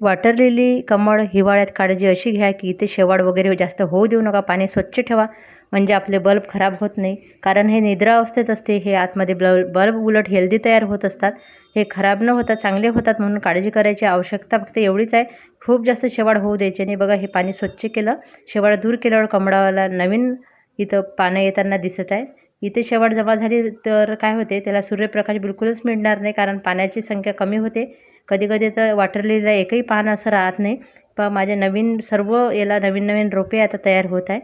Water lily कमळ हिवाळ्यात काळजी अशी घ्या की इथे शेवाळ वगैरे जास्त होऊ देऊ नका. पाणी स्वच्छ ठेवा म्हणजे आपले बल्ब खराब होत नाही. कारण हे निद्रा अवस्थेत असते. हे आतमध्ये बल्ब उलट हेल्दी तयार होत असतात. हे खराब न होता चांगले होतात. म्हणून काळजी करायची आवश्यकता फक्त एवढीच आहे. खूप जास्त शेवाळ होऊ द्यायचे नाही. बघा हे पाणी स्वच्छ केलं. शेवाळ दूर केल्यावर कमळाला नवीन इथं पानं येताना दिसत आहे. इथे शेवाळ जमा झाली तर काय होते, त्याला सूर्यप्रकाश बिलकुलच मिळणार नाही. कारण पाण्याची संख्या कमी होते. कधी कधी तर वॉटर लिलीला एकही पान असं राहत नाही. पण माझे नवीन सर्व याला नवीन नवीन रोपे आता तयार होत आहे.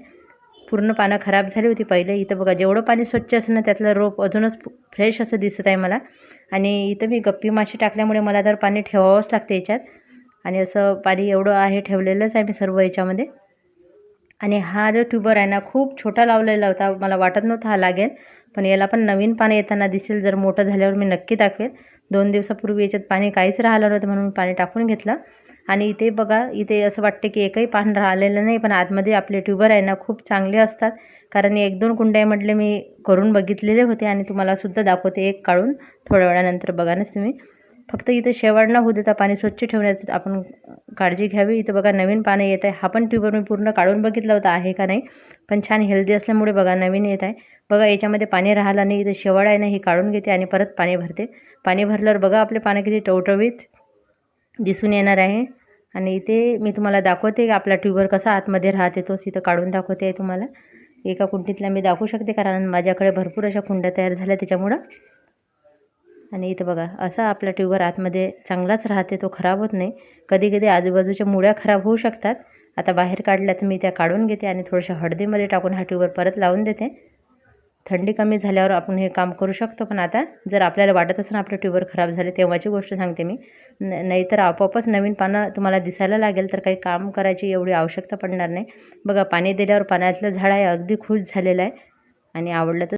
पूर्ण पानं खराब झाली होती पहिले. इथं बघा जेवढं पाणी स्वच्छ असं ना त्यातलं रोप अजूनच फ्रेश असं दिसत आहे मला. आणि इथं मी गप्पी माशी टाकल्यामुळे मला तर पाणी ठेवावंच लागते याच्यात. आणि असं पाणी एवढं आहे ठेवलेलंच आहे मी सर्व याच्यामध्ये. आणि हा जो ट्यूबर आहे ना खूप छोटा लावलेला होता. मला वाटत नव्हतं हा लागेल. पण याला पण नवीन पाणी येताना दिसेल. जर मोठं झाल्यावर मी नक्की दाखवेल. 2 दिवसापूर्वी याच्यात पाणी काहीच राहिलं नव्हतं म्हणून पाणी टाकून घेतलं. आणि इथे बघा इथे असं वाटते की एकही पान राहिलेलं नाही. पण आतमध्ये आपले ट्यूबर आहे ना खूप चांगले असतात. कारण 1-2 कुंड्यामधले मी करून बघितलेले होते आणि तुम्हाला सुद्धा दाखवते एक काढून थोड्या वेळानंतर बघा ना तुम्ही. फक्त इथे शेवाळ न होऊ देता पाणी स्वच्छ ठेवण्याची आपण काळजी घ्यावी. इथं बघा नवीन पानं येत आहे. हा पण ट्यूबर मी पूर्ण काढून बघितला होता आहे का नाही. पण छान हेल्दी असल्यामुळे बघा नवीन येत आहे. बघा याच्यामध्ये पाणी राहिलं नाही. इथं शेवाळ आहे ना ही काढून घेते आणि परत पाणी भरते. पाणी भरल्यावर बघा आपले पानं किती टवटवीत दिसून येणार आहे. आणि इथे मी तुम्हाला दाखवते की आपला ट्यूबर कसा आतमध्ये राहते तोच इथं काढून दाखवते आहे तुम्हाला. एका कुंडीतला मी दाखवू शकते कारण माझ्याकडे भरपूर अशा कुंड्या तयार झाल्या त्याच्यामुळं. आणि इथं बघा असा आपला ट्यूबर आतमध्ये चांगलाच राहते. तो खराब होत नाही. कधी कधी आजूबाजूच्या मुळ्या खराब होऊ शकतात. आता बाहेर काढल्या तर मी त्या काढून घेते आणि थोड्याशा हळदीमध्ये टाकून हा ट्यूबर परत लावून देते. थंडी कमी झाल्यावर आपण हे काम करू शकतो. पण आता जर आपल्याला वाटत असेल आपलं ट्यूबर खराब झाले तेव्हाची गोष्ट सांगते मी. नाहीतर आपोआपच नवीन पानं तुम्हाला दिसायला लागेल तर काही काम करायची एवढी आवश्यकता पडणार नाही. बघा पाणी दिल्यावर पाण्यातलं झाड आहे अगदी खुश झालेलं आहे. आणि आवडलं तर